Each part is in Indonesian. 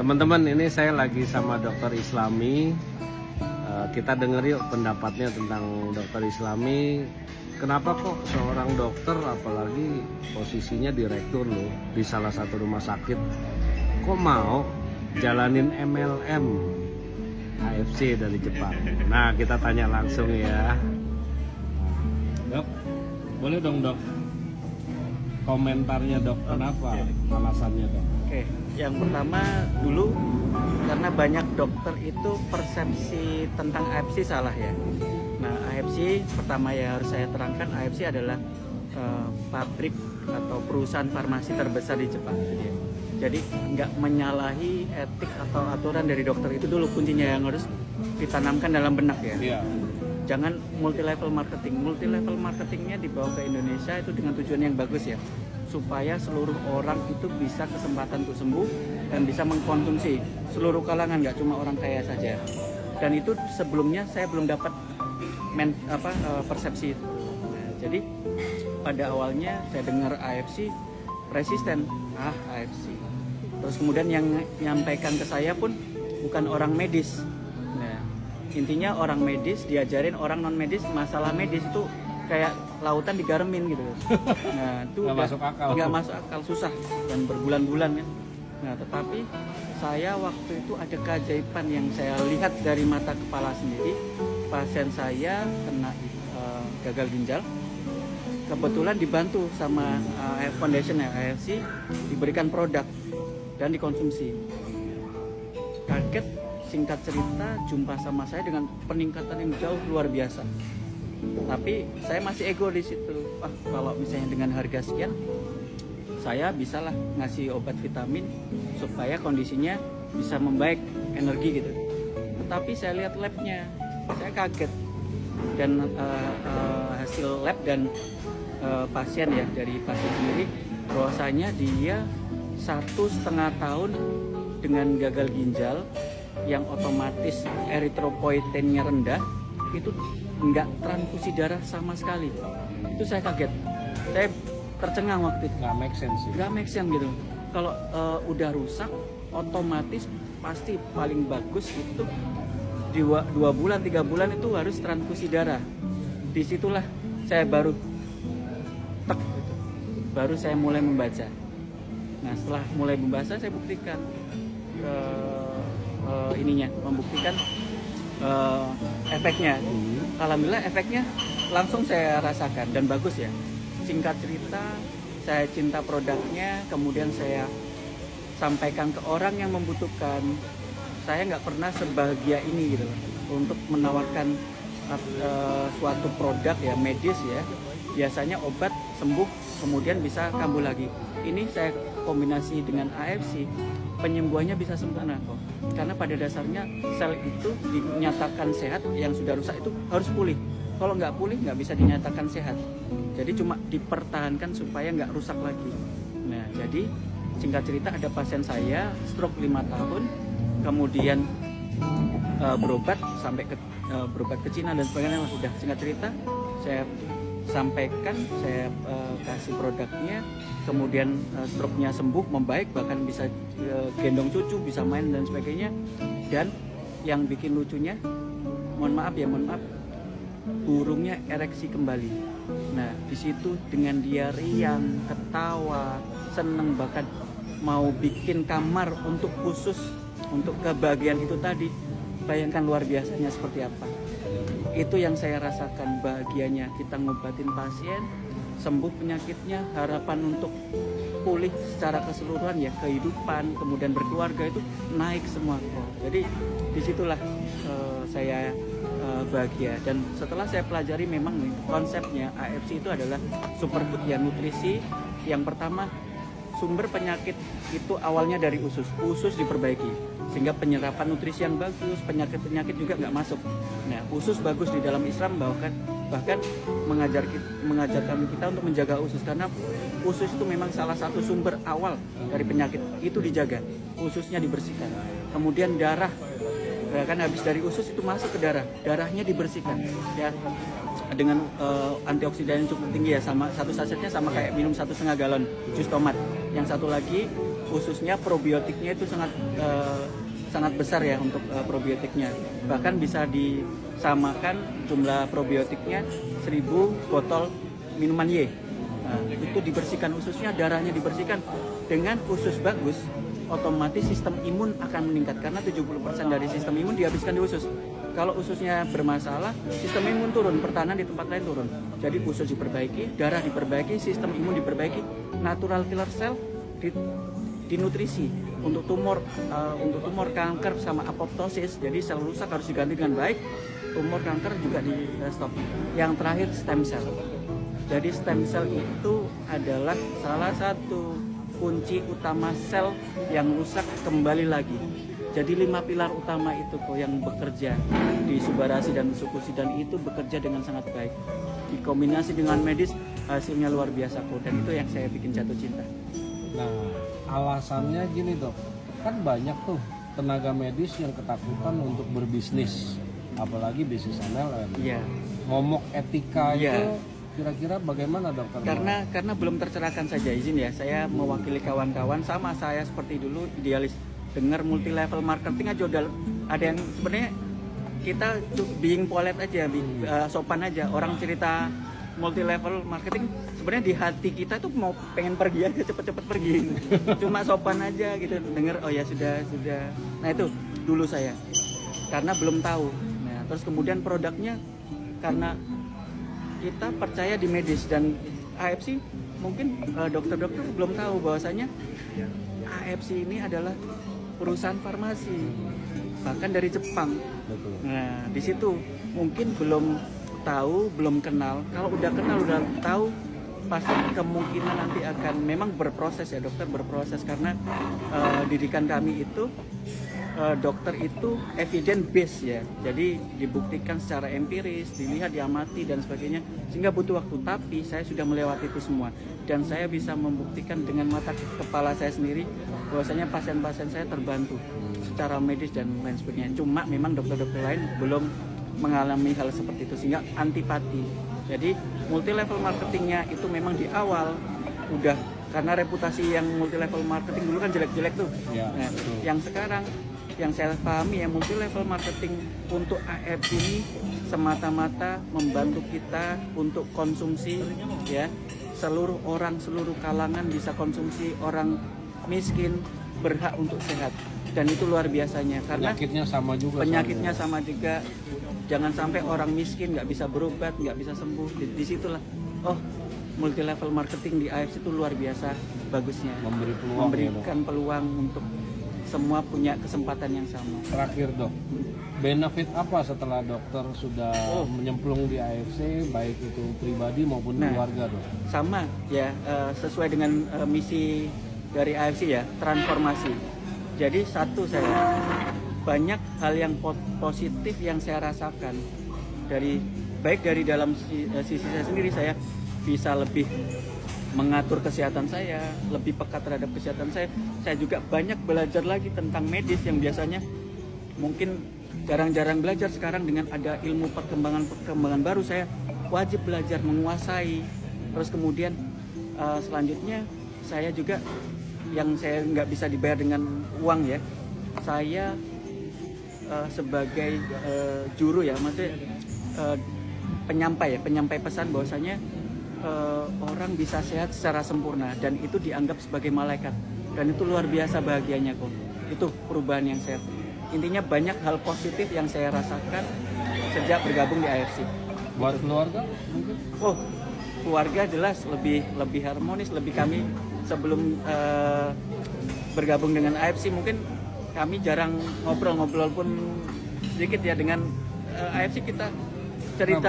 Teman-teman, ini saya lagi sama Dokter Islami. Kita denger yuk pendapatnya tentang Dokter Islami. Kenapa kok seorang dokter, apalagi posisinya direktur loh di salah satu rumah sakit, kok mau jalanin MLM AFC dari Jepang? Nah, kita tanya langsung ya. Dok, boleh dong dok komentarnya dok, kenapa alasannya dok? Oke, yang pertama dulu karena banyak dokter itu persepsi tentang AFC salah ya. Nah, AFC pertama yang harus saya terangkan, AFC adalah pabrik atau perusahaan farmasi terbesar di Jepang. Jadi nggak menyalahi etik atau aturan dari dokter, itu dulu kuncinya yang harus ditanamkan dalam benak ya. Iya. Jangan multi level marketing. Multi level marketingnya dibawa ke Indonesia itu dengan tujuan yang bagus ya, supaya seluruh orang itu bisa kesempatan untuk sembuh dan bisa mengkonsumsi, seluruh kalangan, nggak cuma orang kaya saja. Dan itu sebelumnya saya belum dapat persepsi itu. Nah, jadi pada awalnya saya dengar AFC resisten, AFC. Terus kemudian yang menyampaikan ke saya pun bukan orang medis. Nah, intinya orang medis diajarin orang non medis, masalah medis itu kayak lautan digaremin gitu. Nah, itu nggak masuk akal, susah dan berbulan-bulan kan. Nah, tetapi saya waktu itu ada keajaiban yang saya lihat dari mata kepala sendiri. Pasien saya kena gagal ginjal, kebetulan dibantu sama Foundation AFC, diberikan produk dan dikonsumsi. Kaget, singkat cerita, jumpa sama saya dengan peningkatan yang jauh luar biasa. Tapi saya masih ego di situ. Kalau misalnya dengan harga sekian, saya bisalah ngasih obat vitamin supaya kondisinya bisa membaik, energi gitu. Tetapi saya lihat labnya, saya kaget. Dan hasil lab dan pasien ya, dari pasien sendiri, bahwasanya dia 1,5 tahun dengan gagal ginjal yang otomatis eritropoietinnya rendah, itu nggak transfusi darah sama sekali. Itu saya kaget, saya tercengang waktu itu. Nggak make sense sih. Nggak make sense gitu. Kalau udah rusak, otomatis pasti paling bagus itu 2 bulan 3 bulan itu harus transfusi darah. Disitulah saya baru gitu. Baru saya mulai membaca. Nah, setelah mulai membaca, saya buktikan membuktikan efeknya. Alhamdulillah efeknya langsung saya rasakan dan bagus ya. Singkat cerita, saya cinta produknya, kemudian saya sampaikan ke orang yang membutuhkan. Saya nggak pernah sebahagia ini gitu untuk menawarkan suatu produk ya medis ya. Biasanya obat sembuh kemudian bisa kambuh lagi. Ini saya kombinasi dengan AFC, penyembuhannya bisa sempurna kok. Karena pada dasarnya sel itu dinyatakan sehat, yang sudah rusak itu harus pulih. Kalau nggak pulih nggak bisa dinyatakan sehat. Jadi cuma dipertahankan supaya nggak rusak lagi. Nah, jadi singkat cerita, ada pasien saya stroke 5 tahun, kemudian berobat sampai berobat ke Cina dan sebagainya. Udah, singkat cerita, saya sampaikan, saya kasih produknya, kemudian stroke-nya sembuh, membaik, bahkan bisa gendong cucu, bisa main dan sebagainya. Dan yang bikin lucunya, mohon maaf, burungnya ereksi kembali. Nah, di situ dengan dia riang, ketawa, seneng, bahkan mau bikin kamar untuk khusus untuk kebahagiaan itu tadi. Bayangkan luar biasanya seperti apa. Itu yang saya rasakan, bahagianya kita ngobatin pasien, sembuh penyakitnya, harapan untuk pulih secara keseluruhan ya, kehidupan, kemudian berkeluarga itu naik semua kok. Jadi disitulah saya bahagia. Dan setelah saya pelajari, memang nih, konsepnya AFC itu adalah superfood ya, nutrisi. Yang pertama, sumber penyakit itu awalnya dari usus diperbaiki sehingga penyerapan nutrisi yang bagus, penyakit juga nggak masuk. Nah, usus bagus di dalam Islam, bahkan mengajarkan kita untuk menjaga usus, karena usus itu memang salah satu sumber awal dari penyakit, itu dijaga, ususnya dibersihkan. Kemudian darah, kan habis dari usus itu masuk ke darahnya dibersihkan ya, dengan antioksidan yang cukup tinggi ya, sama satu sasetnya sama kayak minum 1,5 galon jus tomat. Yang satu lagi khususnya probiotiknya itu sangat besar ya untuk probiotiknya. Bahkan bisa disamakan jumlah probiotiknya 1000 botol minuman Y. Nah, itu dibersihkan ususnya, darahnya dibersihkan. Dengan usus bagus, otomatis sistem imun akan meningkat karena 70% dari sistem imun dihabiskan di usus. Kalau ususnya bermasalah, sistem imun turun, pertahanan di tempat lain turun. Jadi usus diperbaiki, darah diperbaiki, sistem imun diperbaiki, natural killer cell dinutrisi untuk tumor, kanker sama apoptosis. Jadi sel rusak harus diganti dengan baik, tumor kanker juga di stop. Yang terakhir stem cell. Jadi stem cell itu adalah salah satu kunci utama sel yang rusak kembali lagi. Jadi 5 pilar utama itu kok yang bekerja di subarasi dan sukusi, dan itu bekerja dengan sangat baik. Dikombinasi dengan medis, hasilnya luar biasa kok, dan itu yang saya bikin jatuh cinta. Nah, alasannya gini dok, kan banyak tuh tenaga medis yang ketakutan untuk berbisnis, apalagi bisnis MLM. Iya. Momok etika Iya. itu kira-kira bagaimana dokter? Karena belum tercerahkan saja, izin ya, saya mewakili kawan-kawan sama saya seperti dulu idealis. Dengar multi level marketing aja udah ada yang sebenarnya kita tuh being polite aja, sopan aja. Orang cerita multi level marketing sebenarnya di hati kita tuh mau pengen pergi aja, cepet-cepet pergi. Cuma sopan aja gitu, denger oh ya sudah. Nah itu dulu saya karena belum tahu. Nah terus kemudian produknya karena kita percaya di medis dan AFC mungkin dokter-dokter belum tahu bahwasanya AFC ini adalah perusahaan farmasi bahkan dari Jepang. Betul. Nah di situ mungkin belum tahu, belum kenal. Kalau udah kenal, udah tahu, pasti kemungkinan nanti akan memang berproses ya, dokter berproses karena didikan kami itu dokter itu evidence based ya, jadi dibuktikan secara empiris, dilihat, diamati dan sebagainya, sehingga butuh waktu. Tapi saya sudah melewati itu semua dan saya bisa membuktikan dengan mata kepala saya sendiri bahwasanya pasien-pasien saya terbantu secara medis dan lain sebagainya. Cuma memang dokter-dokter lain belum mengalami hal seperti itu sehingga antipati. Jadi multi level marketingnya itu memang di awal udah, karena reputasi yang multi level marketing dulu kan jelek-jelek tuh. Ya, nah, yang sekarang yang saya pahami ya, multi level marketing untuk AF ini semata-mata membantu kita untuk konsumsi ya, seluruh orang, seluruh kalangan bisa konsumsi, orang miskin berhak untuk sehat, dan itu luar biasanya karena penyakitnya sama juga. Penyakitnya sama juga. Jangan sampai orang miskin nggak bisa berobat, nggak bisa sembuh. Disitulah oh multi level marketing di AFC itu luar biasa bagusnya, memberikan peluang untuk semua punya kesempatan yang sama. Terakhir dok, benefit apa setelah dokter sudah menyemplung di AFC, baik itu pribadi maupun keluarga dok? Sama ya, sesuai dengan misi dari AFC ya, transformasi. Jadi satu, saya banyak hal yang positif yang saya rasakan baik dari dalam sisi saya sendiri. Saya bisa lebih mengatur kesehatan saya, lebih peka terhadap kesehatan saya. Saya juga banyak belajar lagi tentang medis yang biasanya mungkin jarang-jarang belajar. Sekarang dengan ada ilmu perkembangan baru, saya wajib belajar, menguasai. Terus kemudian selanjutnya saya juga yang saya nggak bisa dibayar dengan uang ya, saya sebagai juru ya, maksudnya penyampai pesan bahwasanya orang bisa sehat secara sempurna dan itu dianggap sebagai malaikat, dan itu luar biasa bahagianya kok. Itu perubahan yang saya, intinya banyak hal positif yang saya rasakan sejak bergabung di AFC. Buat keluarga mungkin? Oh, keluarga jelas lebih harmonis. Lebih kami sebelum bergabung dengan AFC mungkin kami jarang ngobrol pun sedikit ya dengan AFC. Kita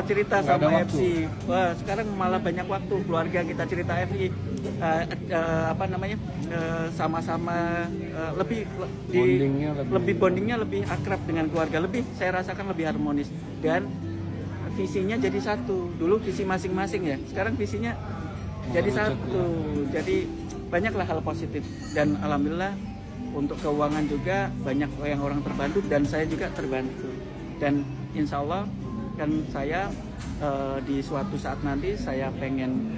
cerita sama AFC. Wah, sekarang malah banyak waktu keluarga kita cerita AFC. Sama-sama bondingnya lebih akrab dengan keluarga, saya rasakan lebih harmonis, dan visinya jadi satu. Dulu visi masing-masing ya, sekarang visinya jadi satu. Jadi banyaklah hal positif, dan alhamdulillah untuk keuangan juga banyak yang orang terbantu dan saya juga terbantu. Dan insya Allah kan saya di suatu saat nanti saya pengen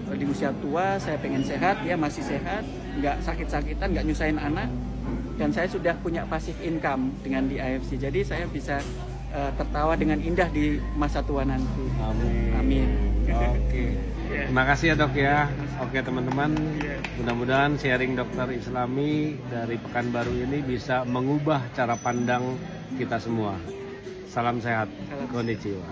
di usia tua, saya pengen sehat ya, masih sehat, nggak sakit-sakitan, nggak nyusahin anak, dan saya sudah punya passive income dengan di AFC. Jadi saya bisa tertawa dengan indah di masa tua nanti. Amin. Amin. Oke. Ya. Terima kasih ya dok ya. Oke teman-teman, mudah-mudahan sharing dokter Islami dari Pekanbaru ini bisa mengubah cara pandang kita semua. Salam sehat. Salam. Konnichiwa.